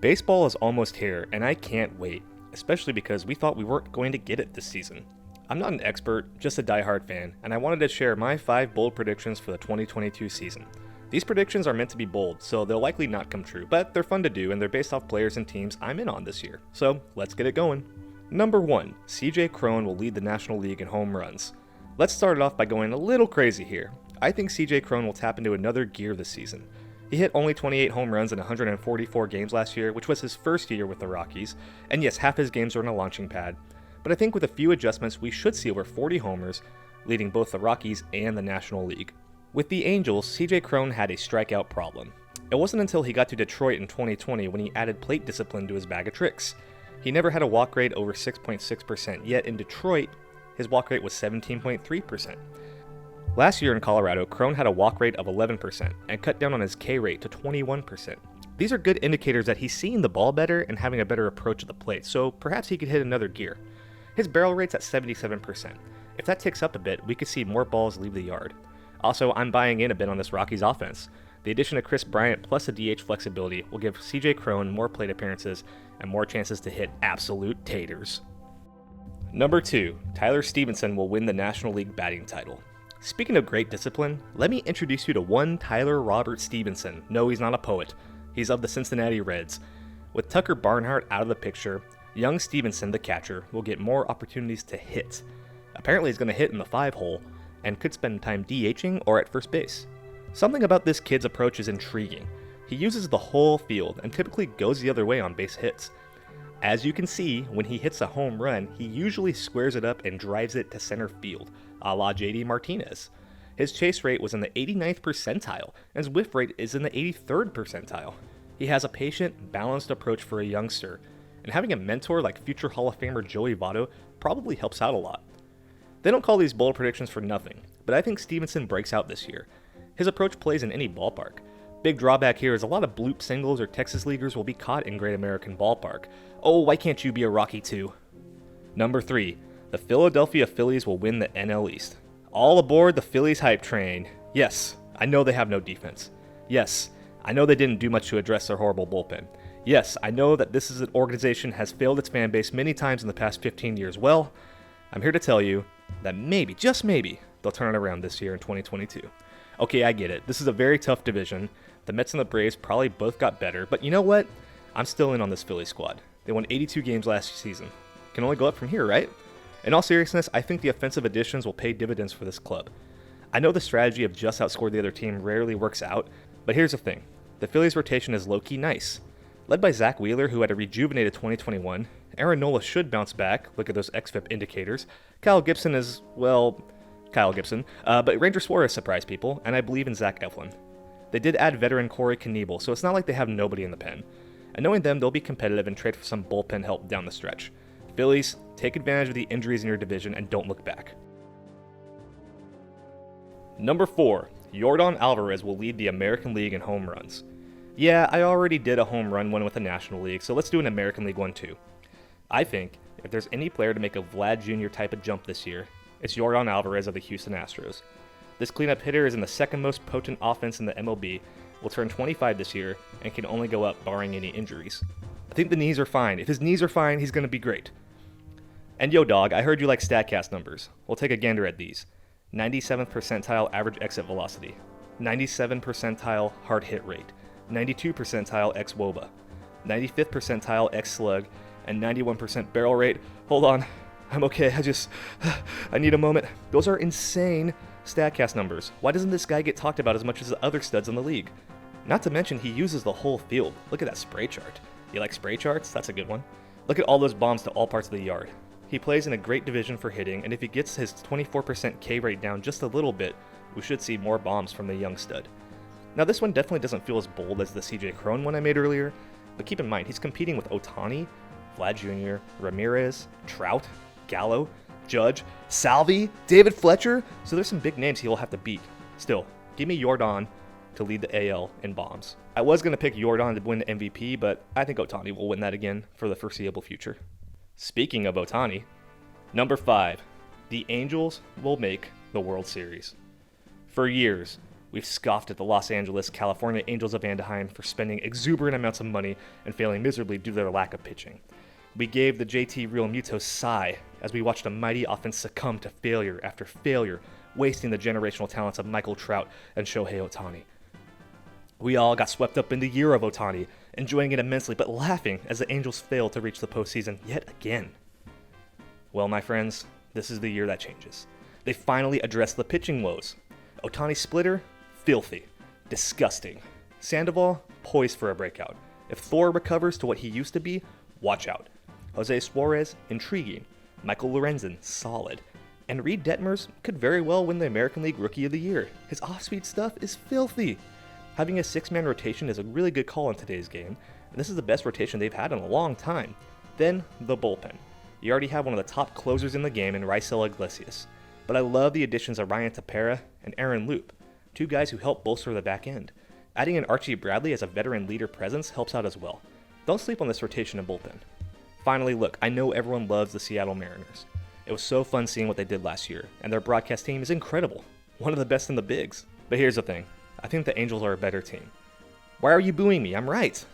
Baseball is almost here, and I can't wait, especially because we thought we weren't going to get it this season. I'm not an expert, just a diehard fan, and I wanted to share my 5 bold predictions for the 2022 season. These predictions are meant to be bold, so they'll likely not come true, but they're fun to do and they're based off players and teams I'm in on this year. So let's get it going. Number 1, CJ Cron will lead the National League in home runs. Let's start it off by going a little crazy here. I think CJ Cron will tap into another gear this season. He hit only 28 home runs in 144 games last year, which was his first year with the Rockies, and yes, half his games are in a launching pad. But I think with a few adjustments, we should see over 40 homers, leading both the Rockies and the National League. With the Angels, CJ Cron had a strikeout problem. It wasn't until he got to Detroit in 2020 when he added plate discipline to his bag of tricks. He never had a walk rate over 6.6%, yet in Detroit, his walk rate was 17.3%. Last year in Colorado, Cron had a walk rate of 11% and cut down on his K rate to 21%. These are good indicators that he's seeing the ball better and having a better approach at the plate, so perhaps he could hit another gear. His barrel rate's at 77%. If that ticks up a bit, we could see more balls leave the yard. Also, I'm buying in a bit on this Rockies offense. The addition of Chris Bryant plus the DH flexibility will give CJ Cron more plate appearances and more chances to hit absolute taters. Number 2, Tyler Stevenson will win the National League batting title. Speaking of great discipline, let me introduce you to one Tyler Robert Stevenson. No, he's not a poet. He's of the Cincinnati Reds. With Tucker Barnhart out of the picture, young Stevenson, the catcher, will get more opportunities to hit. Apparently he's going to hit in the 5-hole and could spend time DHing or at first base. Something about this kid's approach is intriguing. He uses the whole field and typically goes the other way on base hits. As you can see, when he hits a home run, he usually squares it up and drives it to center field, a la JD Martinez. His chase rate was in the 89th percentile, and his whiff rate is in the 83rd percentile. He has a patient, balanced approach for a youngster, and having a mentor like future Hall of Famer Joey Votto probably helps out a lot. They don't call these bold predictions for nothing, but I think Stevenson breaks out this year. His approach plays in any ballpark. Big drawback here is a lot of bloop singles or Texas leaguers will be caught in Great American Ballpark. Oh, why can't you be a Rocky too? Number 3, the Philadelphia Phillies will win the NL East. All aboard the Phillies hype train. Yes, I know they have no defense. Yes, I know they didn't do much to address their horrible bullpen. Yes, I know that this is an organization has failed its fan base many times in the past 15 years. Well, I'm here to tell you that maybe, just maybe, they'll turn it around this year in 2022. Okay, I get it. This is a very tough division. The Mets and the Braves probably both got better, but you know what? I'm still in on this Philly squad. They won 82 games last season. Can only go up from here, right? In all seriousness, I think the offensive additions will pay dividends for this club. I know the strategy of just outscore the other team rarely works out, but here's the thing. The Phillies rotation is low-key nice. Led by Zach Wheeler, who had a rejuvenated 2021, Aaron Nola should bounce back, look at those XFIP indicators. Kyle Gibson is, well, Kyle Gibson, but Ranger Suarez surprised people, and I believe in Zach Eflin. They did add veteran Corey Knebel, so it's not like they have nobody in the pen. And knowing them, they'll be competitive and trade for some bullpen help down the stretch. Phillies, take advantage of the injuries in your division and don't look back. Number 4, Yordan Alvarez will lead the American League in home runs. Yeah, I already did a home run one with the National League, so let's do an American League one too. I think if there's any player to make a Vlad Jr. type of jump this year, it's Yordan Alvarez of the Houston Astros. This cleanup hitter is in the second most potent offense in the MLB, will turn 25 this year, and can only go up barring any injuries. I think the knees are fine. If his knees are fine, he's going to be great. And yo dog, I heard you like StatCast numbers. We'll take a gander at these. 97th percentile average exit velocity, 97th percentile hard hit rate, 92 percentile ex-WOBA, 95th percentile ex-slug, and 91% barrel rate. Hold on, I'm okay, I need a moment. Those are insane StatCast numbers. Why doesn't this guy get talked about as much as the other studs in the league? Not to mention he uses the whole field. Look at that spray chart. You like spray charts? That's a good one. Look at all those bombs to all parts of the yard. He plays in a great division for hitting, and if he gets his 24% K rate down just a little bit, we should see more bombs from the young stud. Now this one definitely doesn't feel as bold as the CJ Cron one I made earlier, but keep in mind he's competing with Ohtani, Vlad Jr., Ramirez, Trout, Gallo, Judge, Salvi, David Fletcher, so there's some big names he'll have to beat. Still, give me Yordan to lead the AL in bombs. I was going to pick Yordan to win the MVP, but I think Ohtani will win that again for the foreseeable future. Speaking of Ohtani, number 5, the Angels will make the World Series. For years, We've scoffed at the Los Angeles, California Angels of Anaheim for spending exuberant amounts of money and failing miserably due to their lack of pitching. We gave the JT Realmuto sigh as we watched a mighty offense succumb to failure after failure, wasting the generational talents of Michael Trout and Shohei Ohtani. We all got swept up in the year of Ohtani, enjoying it immensely but laughing as the Angels failed to reach the postseason yet again. Well, my friends, this is the year that changes. They finally addressed the pitching woes. Ohtani's splitter, filthy, disgusting. Sandoval, poised for a breakout. If Thor recovers to what he used to be, watch out. Jose Suarez, intriguing. Michael Lorenzen, solid. And Reed Detmers could very well win the American League Rookie of the Year. His off-speed stuff is filthy. Having a 6-man rotation is a really good call in today's game, and this is the best rotation they've had in a long time. Then, the bullpen. You already have one of the top closers in the game in Raisel Iglesias. But I love the additions of Ryan Tepera and Aaron Loop, two guys who help bolster the back end. Adding in Archie Bradley as a veteran leader presence helps out as well. Don't sleep on this rotation and bullpen. Finally, look, I know everyone loves the Seattle Mariners. It was so fun seeing what they did last year, and their broadcast team is incredible. One of the best in the bigs. But here's the thing. I think the Angels are a better team. Why are you booing me? I'm right.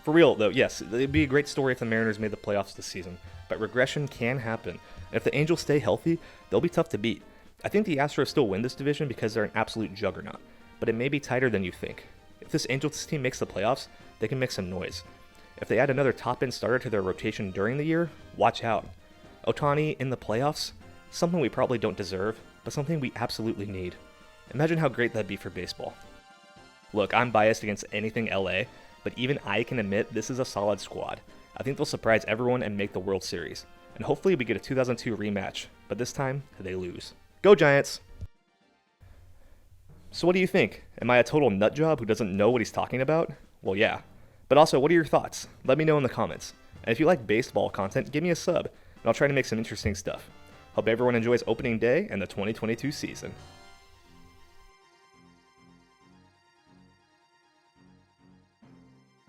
For real, though, yes, it'd be a great story if the Mariners made the playoffs this season, but regression can happen. And if the Angels stay healthy, they'll be tough to beat. I think the Astros still win this division because they're an absolute juggernaut, but it may be tighter than you think. If this Angels team makes the playoffs, they can make some noise. If they add another top-end starter to their rotation during the year, watch out. Ohtani in the playoffs? Something we probably don't deserve, but something we absolutely need. Imagine how great that'd be for baseball. Look, I'm biased against anything LA, but even I can admit this is a solid squad. I think they'll surprise everyone and make the World Series. And hopefully we get a 2002 rematch, but this time, they lose. Go Giants! So what do you think? Am I a total nutjob who doesn't know what he's talking about? Well, yeah. But also, what are your thoughts? Let me know in the comments. And if you like baseball content, give me a sub, and I'll try to make some interesting stuff. Hope everyone enjoys opening day and the 2022 season.